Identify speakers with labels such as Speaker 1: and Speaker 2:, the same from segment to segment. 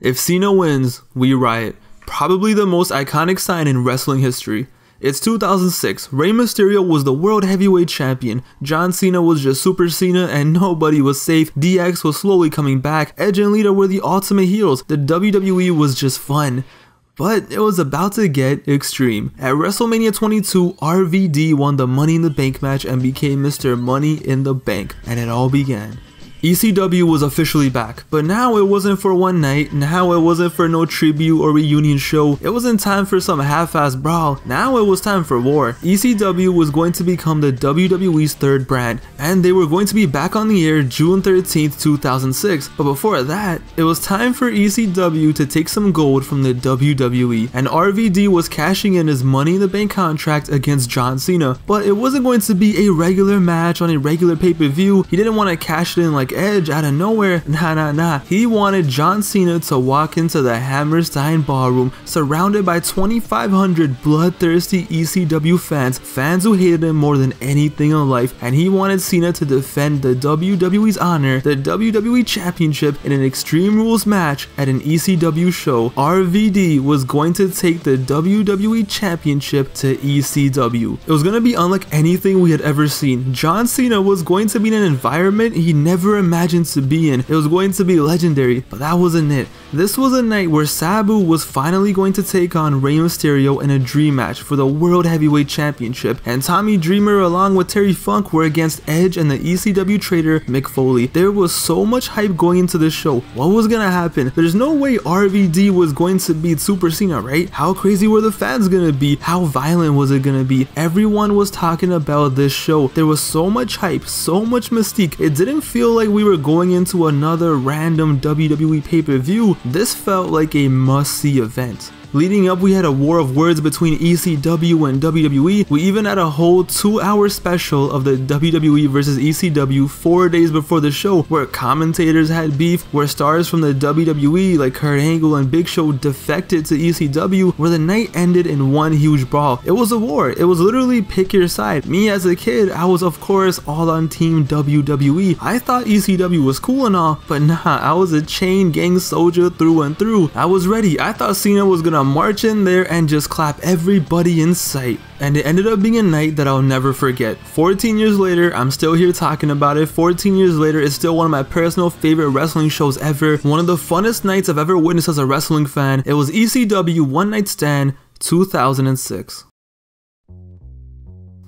Speaker 1: If Cena wins, we riot. Probably the most iconic sign in wrestling history. It's 2006, Rey Mysterio was the World Heavyweight Champion, John Cena was just Super Cena and nobody was safe, DX was slowly coming back, Edge and Lita were the ultimate heroes, the WWE was just fun. But it was about to get extreme. At WrestleMania 22, RVD won the Money in the Bank match and became Mr. Money in the Bank, and it all began. ECW was officially back, but now it wasn't for one night, now it wasn't for no tribute or reunion show, it wasn't time for some half-assed brawl, now it was time for war. ECW was going to become the WWE's third brand, and they were going to be back on the air June 13th, 2006, but before that, it was time for ECW to take some gold from the WWE, and RVD was cashing in his Money in the Bank contract against John Cena, but it wasn't going to be a regular match on a regular pay-per-view. He didn't want to cash it in like Edge out of nowhere. Nah. He wanted John Cena to walk into the Hammerstein Ballroom surrounded by 2,500 bloodthirsty ECW fans who hated him more than anything in life, and he wanted Cena to defend the WWE's honor, the WWE Championship, in an Extreme Rules match at an ECW show. RVD was going to take the WWE Championship to ECW. It was going to be unlike anything we had ever seen. John Cena was going to be in an environment he never imagined to be in. It was going to be legendary, but that wasn't it. This was a night where Sabu was finally going to take on Rey Mysterio in a dream match for the World Heavyweight Championship, and Tommy Dreamer along with Terry Funk were against Edge and the ECW traitor Mick Foley. There was so much hype going into this show. What was gonna happen? There's no way RVD was going to beat Super Cena, right? How crazy were the fans gonna be? How violent was it gonna be? Everyone was talking about this show. There was so much hype, so much mystique. It didn't feel like we were going into another random WWE pay-per-view. This felt like a must-see event. Leading up, we had a war of words between ECW and WWE. We even had a whole 2-hour special of the WWE versus ECW 4 days before the show, where commentators had beef, where stars from the WWE like Kurt Angle and Big Show defected to ECW, where the night ended in one huge brawl. It was a war. It was literally pick your side. Me as a kid, I was of course all on team WWE. I thought ECW was cool and all, but nah, I was a chain gang soldier through and through. I was ready. I thought Cena was gonna march in there and just clap everybody in sight. And it ended up being a night that I'll never forget. 14 years later, I'm still here talking about it. 14 years later, it's still one of my personal favorite wrestling shows ever. One of the funnest nights I've ever witnessed as a wrestling fan. It was ECW One Night Stand 2006.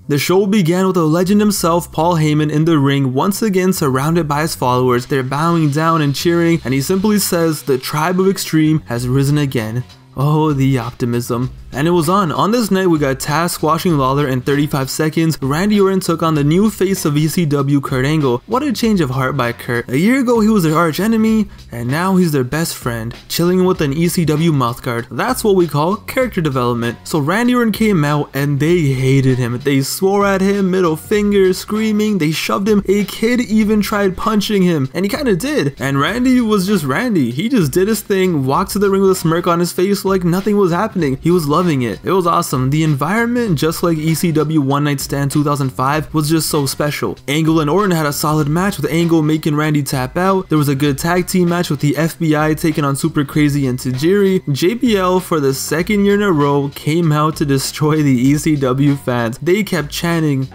Speaker 1: The show began with the legend himself, Paul Heyman, in the ring, once again surrounded by his followers. They're bowing down and cheering, and he simply says, "The tribe of Extreme has risen again." Oh, the optimism. And it was on. On this night, we got Taz squashing Lawler in 35 seconds. Randy Orton took on the new face of ECW, Kurt Angle. What a change of heart by Kurt. A year ago, he was their arch enemy, and now he's their best friend, chilling with an ECW mouthguard. That's what we call character development. So Randy Orton came out, and they hated him. They swore at him, middle finger, screaming. They shoved him. A kid even tried punching him, and he kind of did. And Randy was just Randy. He just did his thing, walked to the ring with a smirk on his face like nothing was happening. He was loving it. It was awesome. The environment, just like ECW One Night Stand 2005, was just so special. Angle and Orton had a solid match with Angle making Randy tap out. There was a good tag team match with the FBI taking on Super Crazy and Tajiri. JBL, for the second year in a row, came out to destroy the ECW fans. They kept chanting.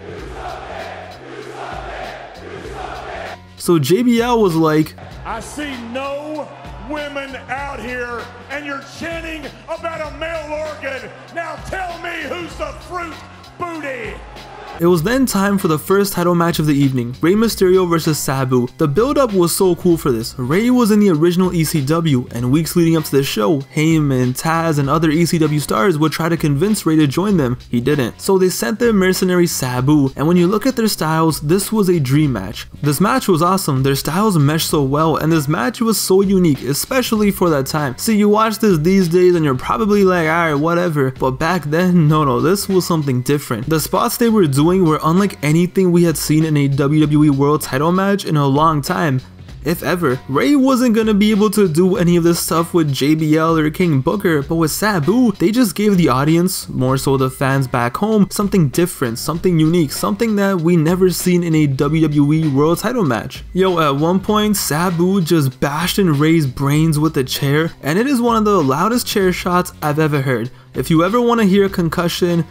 Speaker 1: So JBL was like,
Speaker 2: "I see no women out here and you're chanting about a male organ. Now tell me who's the fruit booty."
Speaker 1: It was then time for the first title match of the evening, Rey Mysterio versus Sabu. The build-up was so cool for this. Rey was in the original ECW, and weeks leading up to the show, Heyman, Taz, and other ECW stars would try to convince Rey to join them. He didn't. So they sent their mercenary Sabu, and when you look at their styles, this was a dream match. This match was awesome. Their styles meshed so well, and this match was so unique, especially for that time. See, you watch this these days and you're probably like, alright, whatever. But back then, no, this was something different. The spots they were doing were unlike anything we had seen in a WWE World title match in a long time. if ever. Ray wasn't gonna be able to do any of this stuff with JBL or King Booker, but with Sabu, they just gave the audience, more so the fans back home, something different, something unique, something that we never seen in a WWE World Title match. Yo, at one point, Sabu just bashed in Ray's brains with a chair, and it is one of the loudest chair shots I've ever heard. If you ever want to hear a concussion,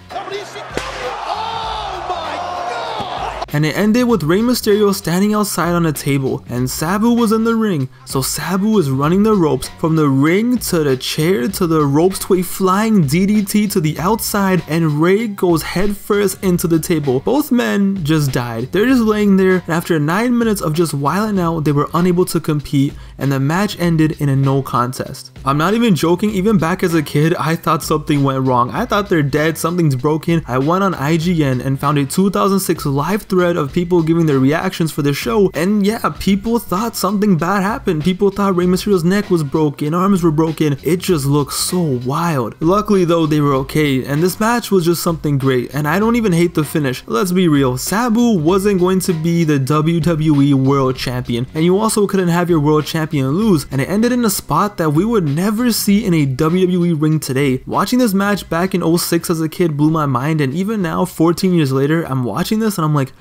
Speaker 1: and it ended with Rey Mysterio standing outside on a table, and Sabu was in the ring. So Sabu is running the ropes from the ring to the chair to the ropes to a flying DDT to the outside, and Rey goes headfirst into the table. Both men just died. They're just laying there, and after 9 minutes of just wilding out, they were unable to compete, and the match ended in a no contest. I'm not even joking, even back as a kid, I thought something went wrong. I thought they're dead, something's broken. I went on IGN and found a 2006 live thread of people giving their reactions for the show, and yeah, people thought something bad happened. People thought Rey Mysterio's neck was broken, arms were broken. It just looked so wild. Luckily though, they were okay, and this match was just something great, and I don't even hate the finish. Let's be real, Sabu wasn't going to be the WWE World Champion, and you also couldn't have your World Champion lose, and it ended in a spot that we would never see in a WWE ring today. Watching this match back in 06 as a kid blew my mind, and even now 14 years later, I'm watching this and I'm like,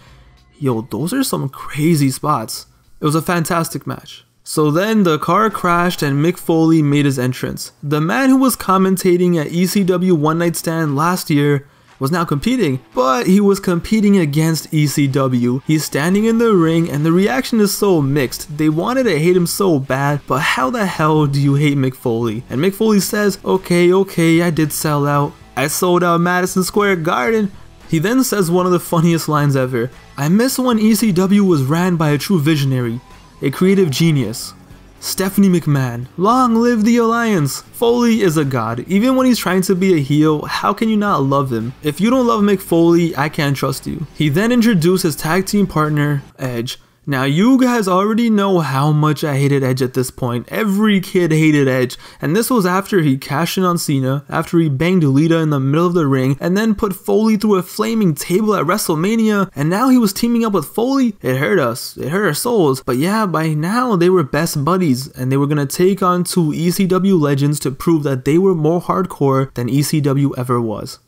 Speaker 1: yo, those are some crazy spots. It was a fantastic match. So then the car crashed and Mick Foley made his entrance. The man who was commentating at ECW One Night Stand last year was now competing, but he was competing against ECW. He's standing in the ring and the reaction is so mixed. They wanted to hate him so bad, but how the hell do you hate Mick Foley? And Mick Foley says, okay, I did sell out. I sold out Madison Square Garden. He then says one of the funniest lines ever. I miss when ECW was ran by a true visionary, a creative genius. Stephanie McMahon. Long live the Alliance. Foley is a god. Even when he's trying to be a heel, how can you not love him? If you don't love Mick Foley, I can't trust you. He then introduced his tag team partner, Edge. Now you guys already know how much I hated Edge at this point. Every kid hated Edge, and this was after he cashed in on Cena, after he banged Lita in the middle of the ring, and then put Foley through a flaming table at WrestleMania, and now he was teaming up with Foley. It hurt us, it hurt our souls, but yeah, by now they were best buddies, and they were gonna take on two ECW legends to prove that they were more hardcore than ECW ever was.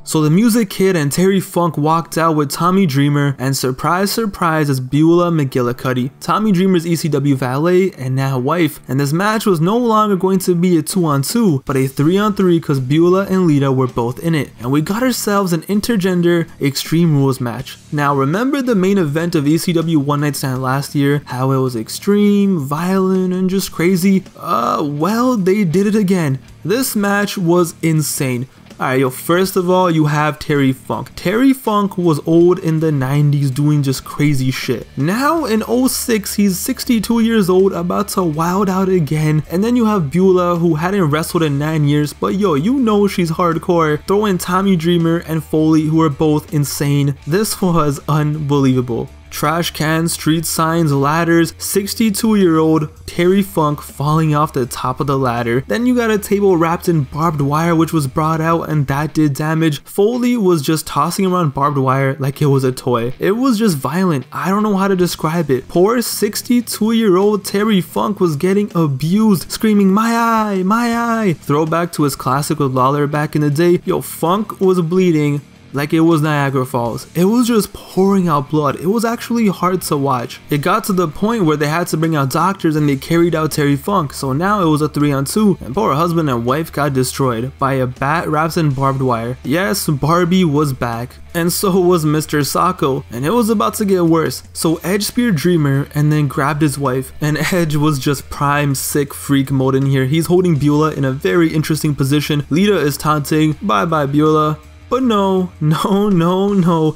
Speaker 1: So the Music Kid and Terry Funk walked out with Tommy Dreamer, and surprise surprise, it's Beulah McGillicuddy, Tommy Dreamer's ECW valet and now wife, and this match was no longer going to be a 2-on-2 but a 3-on-3 because Beulah and Lita were both in it, and we got ourselves an intergender Extreme Rules match. Now remember the main event of ECW One Night Stand last year, how it was extreme, violent, and just crazy? Well, they did it again. This match was insane. Alright, yo, first of all, you have Terry Funk. Terry Funk was old in the 90s doing just crazy shit. Now in 06, he's 62 years old, about to wild out again. And then you have Beulah, who hadn't wrestled in 9 years, but yo, you know she's hardcore. Throw in Tommy Dreamer and Foley, who are both insane. This was unbelievable. Trash cans, street signs, ladders, 62-year-old Terry Funk falling off the top of the ladder. Then you got a table wrapped in barbed wire which was brought out and that did damage. Foley was just tossing around barbed wire like it was a toy. It was just violent. I don't know how to describe it. Poor 62-year-old Terry Funk was getting abused, screaming, my eye, my eye. Throwback to his classic with Lawler back in the day. Yo, Funk was bleeding like it was Niagara Falls. It was just pouring out blood. It was actually hard to watch. It got to the point where they had to bring out doctors and they carried out Terry Funk, so now it was a 3-on-2 and poor husband and wife got destroyed by a bat wrapped in barbed wire. Yes, Barbie was back, and so was Mr. Sacco, and it was about to get worse. So Edge speared Dreamer and then grabbed his wife, and Edge was just prime sick freak mode in here. He's holding Beulah in a very interesting position. Lita is taunting, bye bye Beulah. But no,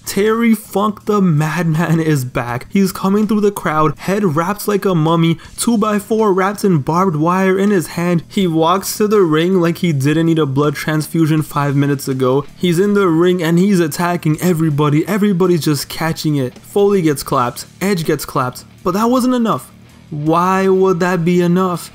Speaker 1: Terry Funk the Madman is back. He's coming through the crowd, head wrapped like a mummy, 2x4 wrapped in barbed wire in his hand. He walks to the ring like he didn't need a blood transfusion 5 minutes ago. He's in the ring and he's attacking everybody. Everybody's just catching it. Foley gets clapped, Edge gets clapped, but that wasn't enough. Why would that be enough?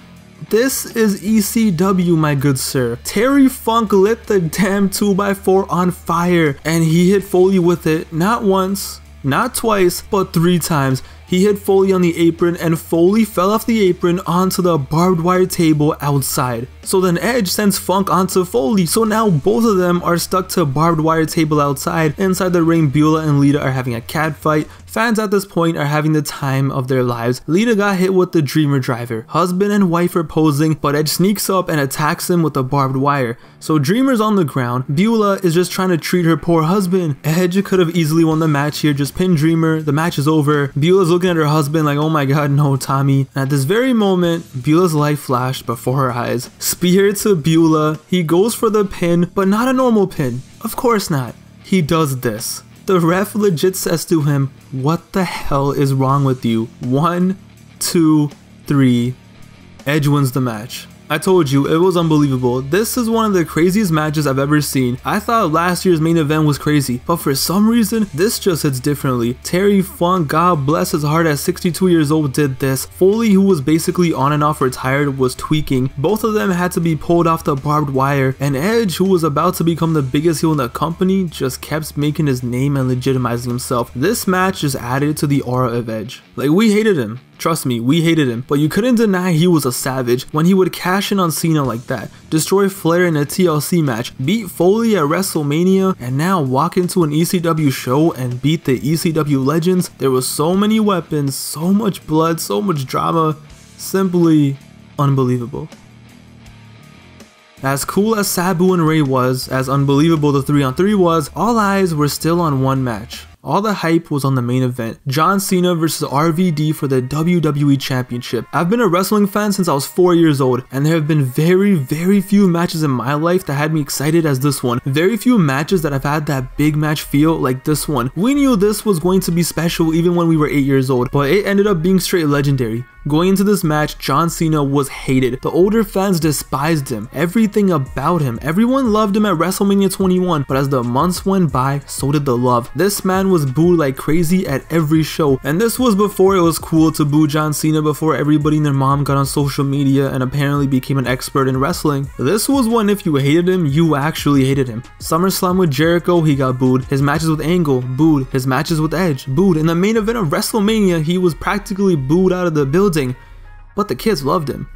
Speaker 1: This is ECW, my good sir. Terry Funk lit the damn 2x4 on fire and he hit Foley with it not once, not twice, but 3 times. He hit Foley on the apron and Foley fell off the apron onto the barbed wire table outside. So then Edge sends Funk onto Foley, so now both of them are stuck to barbed wire table outside. Inside the ring, Beulah and Lita are having a cat fight. Fans at this point are having the time of their lives. Lita got hit with the Dreamer Driver. Husband and wife are posing, but Edge sneaks up and attacks him with the barbed wire. So Dreamer's on the ground. Beulah is just trying to treat her poor husband. Edge could have easily won the match here, just pin Dreamer. The match is over. Beulah's looking at her husband like, oh my god, no, Tommy. And at this very moment, Beulah's life flashed before her eyes. Spear to Beulah. He goes for the pin, but not a normal pin. Of course not. He does this. The ref legit says to him, what the hell is wrong with you? 1, 2, 3. Edge wins the match. I told you, it was unbelievable. This is one of the craziest matches I've ever seen. I thought last year's main event was crazy, but for some reason, this just hits differently. Terry Funk, God bless his heart, at 62 years old did this. Foley, who was basically on and off retired, was tweaking. Both of them had to be pulled off the barbed wire, and Edge, who was about to become the biggest heel in the company, just kept making his name and legitimizing himself. This match just added to the aura of Edge. Like, we hated him. Trust me, we hated him, but you couldn't deny he was a savage when he would cash in on Cena like that, destroy Flair in a TLC match, beat Foley at WrestleMania, and now walk into an ECW show and beat the ECW legends. There was so many weapons, so much blood, so much drama, simply unbelievable. As cool as Sabu and Ray was, as unbelievable the 3-on-3 was, all eyes were still on one match. All the hype was on the main event, John Cena versus RVD for the WWE Championship. I've been a wrestling fan since I was 4 years old, and there have been very few matches in my life that had me excited as this one. Very few matches that I've had that big match feel like this one. We knew this was going to be special even when we were 8 years old, but it ended up being straight legendary. Going into this match, John Cena was hated. The older fans despised him, everything about him. Everyone loved him at WrestleMania 21, but as the months went by, so did the love. This man was booed like crazy at every show, and this was before it was cool to boo John Cena, before everybody and their mom got on social media and apparently became an expert in wrestling. This was when if you hated him, you actually hated him. SummerSlam with Jericho, he got booed. His matches with Angle, booed. His matches with Edge, booed. In the main event of WrestleMania, he was practically booed out of the building. But the kids loved him.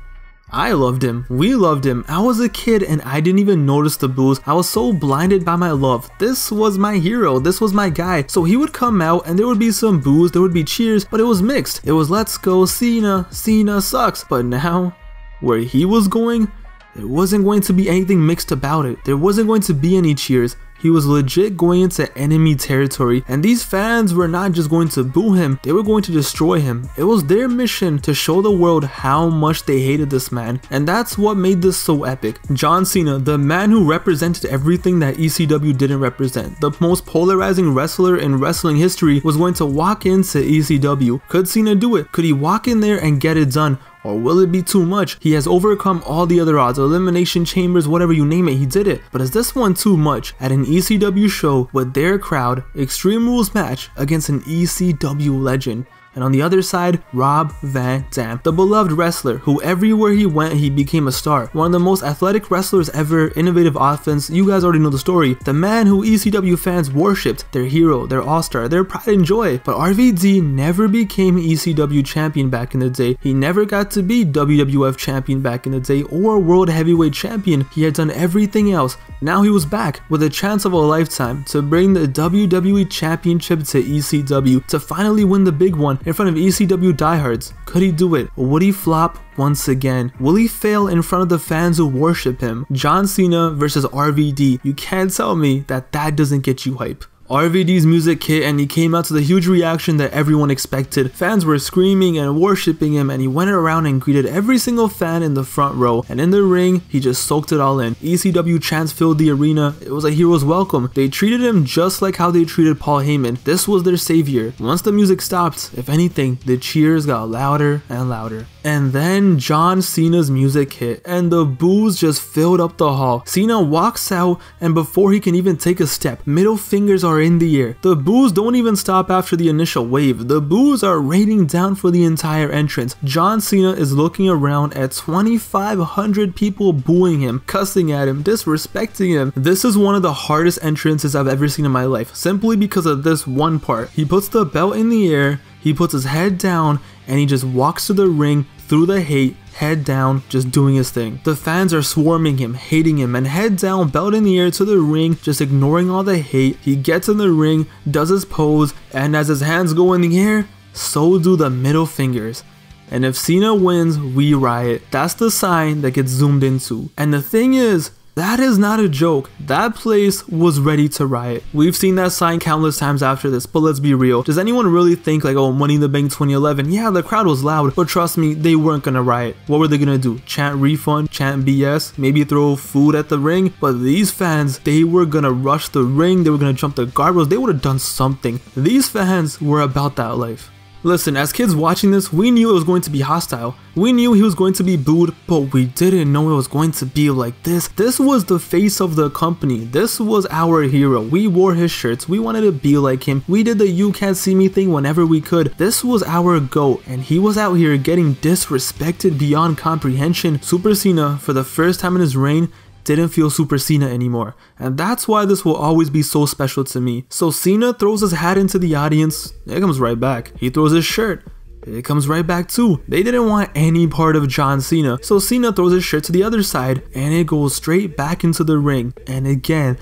Speaker 1: I loved him. We loved him. I was a kid and I didn't even notice the boos. I was so blinded by my love. This was my hero. This was my guy. So he would come out and there would be some boos, there would be cheers, but it was mixed. It was let's go Cena, Cena sucks. But now, where he was going, there wasn't going to be anything mixed about it. There wasn't going to be any cheers. He was legit going into enemy territory, and these fans were not just going to boo him, they were going to destroy him. It was their mission to show the world how much they hated this man, and that's what made this so epic. John Cena, the man who represented everything that ECW didn't represent, the most polarizing wrestler in wrestling history, was going to walk into ECW. Could Cena do it? Could he walk in there and get it done? Or will it be too much? He has overcome all the other odds, elimination chambers, whatever you name it, he did it. But is this one too much? At an ECW show with their crowd, Extreme Rules match against an ECW legend. And on the other side, Rob Van Dam, the beloved wrestler who everywhere he went he became a star. One of the most athletic wrestlers ever, innovative offense, you guys already know the story. The man who ECW fans worshipped, their hero, their all-star, their pride and joy. But RVD never became ECW champion back in the day. He never got to be WWF champion back in the day or World Heavyweight champion. He had done everything else. Now he was back with a chance of a lifetime to bring the WWE Championship to ECW, to finally win the big one in front of ECW diehards. Could he do it? Or would he flop once again? Will he fail in front of the fans who worship him? John Cena versus RVD. You can't tell me that that doesn't get you hype. RVD's music hit and he came out to the huge reaction that everyone expected. Fans were screaming and worshipping him, and he went around and greeted every single fan in the front row, and in the ring he just soaked it all in. ECW chants filled the arena. It was a hero's welcome. They treated him just like how they treated Paul Heyman. This was their savior. Once the music stopped, if anything, the cheers got louder and louder. And then John Cena's music hit and the boos just filled up the hall. Cena walks out, and before he can even take a step, middle fingers are in the air. The boos don't even stop after the initial wave. The boos are raining down for the entire entrance. John Cena is looking around at 2,500 people booing him, cussing at him, disrespecting him. This is one of the hardest entrances I've ever seen in my life, simply because of this one part. He puts the belt in the air, He puts his head down and he just walks to the ring through the hate, head down, just doing his thing. The fans are swarming him, hating him, and head down, belt in the air to the ring, just ignoring all the hate. He gets in the ring, does his pose, and as his hands go in the air, so do the middle fingers. And if Cena wins, we riot. That's the sign that gets zoomed into. And the thing is, that is not a joke. That place was ready to riot. We've seen that sign countless times after this, but let's be real. Does anyone really think like, oh, Money in the Bank 2011, yeah, the crowd was loud, but trust me, they weren't gonna riot. What were they gonna do? Chant refund, chant BS, maybe throw food at the ring? But these fans, they were gonna rush the ring, they were gonna jump the guardrails, they would have done something. These fans were about that life. Listen, as kids watching this, we knew it was going to be hostile. We knew he was going to be booed, but we didn't know it was going to be like this. This was the face of the company. This was our hero. We wore his shirts. We wanted to be like him. We did the you can't see me thing whenever we could. This was our GOAT, and he was out here getting disrespected beyond comprehension. Super Cena, for the first time in his reign, didn't feel Super Cena anymore, and that's why this will always be so special to me. So Cena throws his hat into the audience, it comes right back. He throws his shirt, it comes right back too. They didn't want any part of John Cena, so Cena throws his shirt to the other side and it goes straight back into the ring. And again,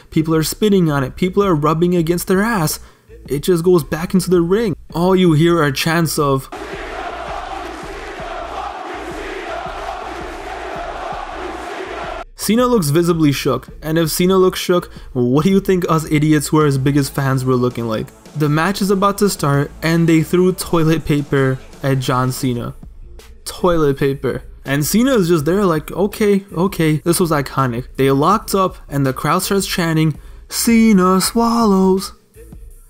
Speaker 1: people are spitting on it, people are rubbing against their ass. It just goes back into the ring. All you hear are chants of Cena looks visibly shook, and if Cena looks shook, what do you think us idiots who are his biggest fans were looking like? The match is about to start, and they threw toilet paper at John Cena. Toilet paper. And Cena is just there like, okay, this was iconic. They locked up, and the crowd starts chanting, Cena swallows.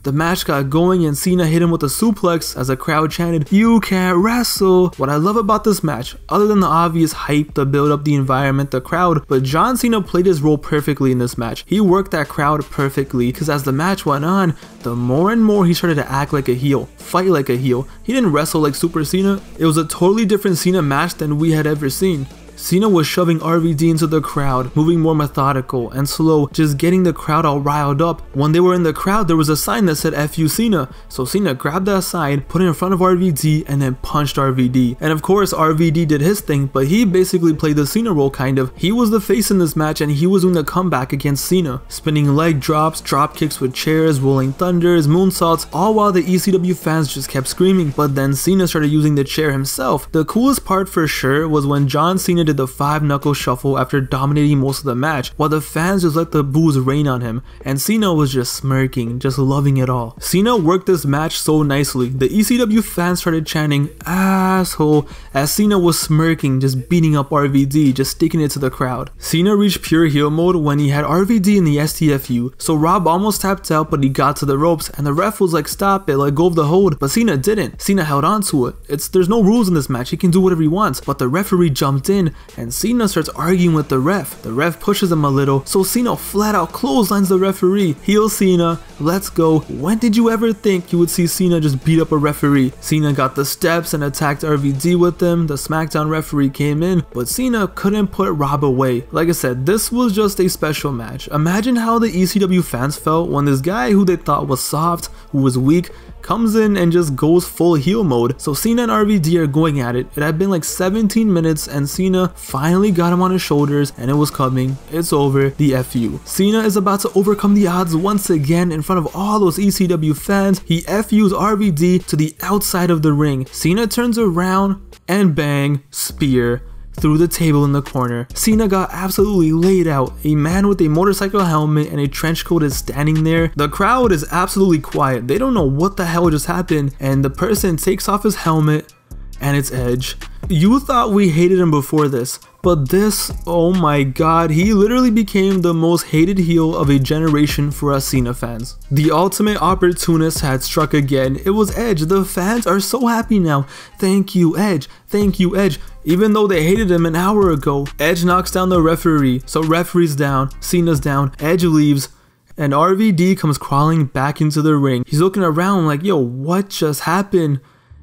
Speaker 1: The match got going and Cena hit him with a suplex as the crowd chanted, you can't wrestle. What I love about this match, other than the obvious hype, the build up, the environment, the crowd, but John Cena played his role perfectly in this match. He worked that crowd perfectly because as the match went on, the more and more he started to act like a heel, fight like a heel. He didn't wrestle like Super Cena. It was a totally different Cena match than we had ever seen. Cena was shoving RVD into the crowd, moving more methodical and slow, just getting the crowd all riled up. When they were in the crowd, there was a sign that said F you Cena, so Cena grabbed that sign, put it in front of RVD, and then punched RVD. And of course, RVD did his thing, but he basically played the Cena role kind of. He was the face in this match and he was doing the comeback against Cena, spinning leg drops, drop kicks with chairs, rolling thunders, moonsaults, all while the ECW fans just kept screaming. But then Cena started using the chair himself. The coolest part for sure was when John Cena did the 5-knuckle shuffle after dominating most of the match, while the fans just let the boos rain on him, and Cena was just smirking, just loving it all. Cena worked this match so nicely. The ECW fans started chanting asshole as Cena was smirking, just beating up RVD, just sticking it to the crowd. Cena reached pure heel mode when he had RVD in the STFU, so Rob almost tapped out, but he got to the ropes and the ref was like, stop it, let go of the hold, but Cena didn't. Cena held on to it. There's no rules in this match, he can do whatever he wants, but the referee jumped in and Cena starts arguing with the ref. The ref pushes him a little, so Cena flat out clotheslines the referee. Heel Cena, let's go. When did you ever think you would see Cena just beat up a referee? Cena got the steps and attacked RVD with them. The SmackDown referee came in, but Cena couldn't put Rob away. Like I said, this was just a special match. Imagine how the ECW fans felt when this guy who they thought was soft, who was weak, comes in and just goes full heel mode. So Cena and RVD are going at it. It had been like 17 minutes and Cena finally got him on his shoulders and it was coming. It's over. The FU. Cena is about to overcome the odds once again in front of all those ECW fans. He FUs RVD to the outside of the ring. Cena turns around and bang, spear through the table in the corner. Cena got absolutely laid out. A man with a motorcycle helmet and a trench coat is standing there. The crowd is absolutely quiet. They don't know what the hell just happened, and the person takes off his helmet and it's Edge. You thought we hated him before this, but this, oh my god, he literally became the most hated heel of a generation for us Cena fans. The ultimate opportunist had struck again. It was Edge. The fans are so happy now. Thank you, Edge. Thank you, Edge. Even though they hated him an hour ago. Edge knocks down the referee, so referee's down, Cena's down, Edge leaves, and RVD comes crawling back into the ring. He's looking around like, yo, what just happened?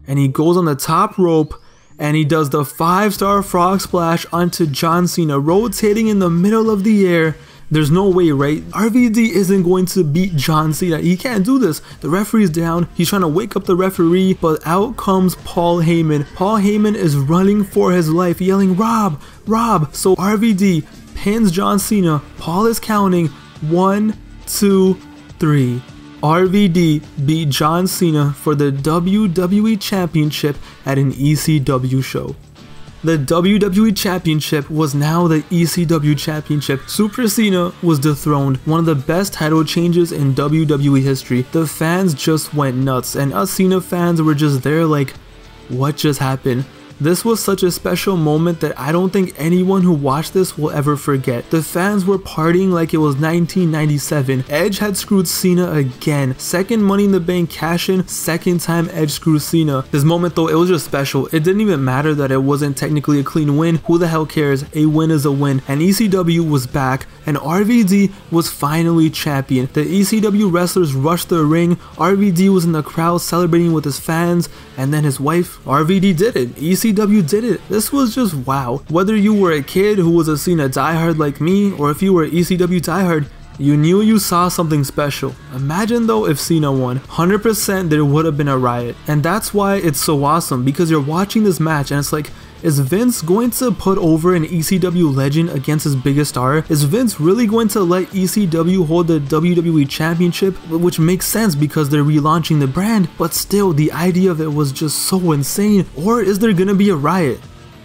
Speaker 1: And he goes on the top rope and he does the 5-star frog splash onto John Cena, rotating in the middle of the air, There's no way, right? RVD isn't going to beat John Cena. He can't do this. The referee's down. He's trying to wake up the referee, but out comes Paul Heyman. Paul Heyman is running for his life, yelling, "Rob, Rob." So RVD pins John Cena. Paul is counting 1, 2, 3. RVD beat John Cena for the WWE Championship at an ECW show. The WWE Championship was now the ECW Championship. Super Cena was dethroned, one of the best title changes in WWE history. The fans just went nuts, and us Cena fans were just there like, what just happened? This was such a special moment that I don't think anyone who watched this will ever forget. The fans were partying like it was 1997. Edge had screwed Cena again. Second Money in the Bank cash-in, second time Edge screwed Cena. This moment though, it was just special. It didn't even matter that it wasn't technically a clean win. Who the hell cares? A win is a win. And ECW was back, and RVD was finally champion. The ECW wrestlers rushed the ring. RVD was in the crowd celebrating with his fans, and then his wife. RVD did it. ECW did it. This was just wow. Whether you were a kid who was a Cena diehard like me, or if you were ECW diehard, you knew you saw something special. Imagine though if Cena won. 100% there would have been a riot. And that's why it's so awesome, because you're watching this match and it's like, is Vince going to put over an ECW legend against his biggest star? Is Vince really going to let ECW hold the WWE Championship? Which makes sense because they're relaunching the brand, but still the idea of it was just so insane. Or is there gonna be a riot?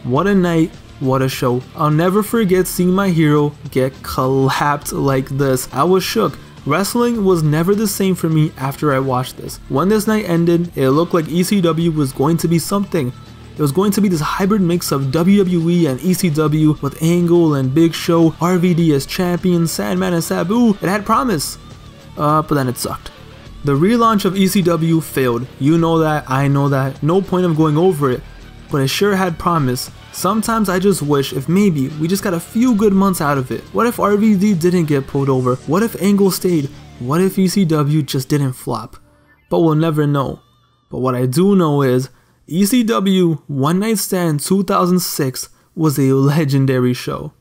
Speaker 1: What a night, what a show. I'll never forget seeing my hero get clapped like this. I was shook. Wrestling was never the same for me after I watched this. When this night ended, it looked like ECW was going to be something. It was going to be this hybrid mix of WWE and ECW with Angle and Big Show, RVD as champion, Sandman and Sabu. It had promise, but then it sucked. The relaunch of ECW failed. You know that, I know that, no point of going over it, but it sure had promise. Sometimes I just wish if maybe we just got a few good months out of it. What if RVD didn't get pulled over? What if Angle stayed? What if ECW just didn't flop? But we'll never know. But what I do know is ECW One Night Stand 2006 was a legendary show.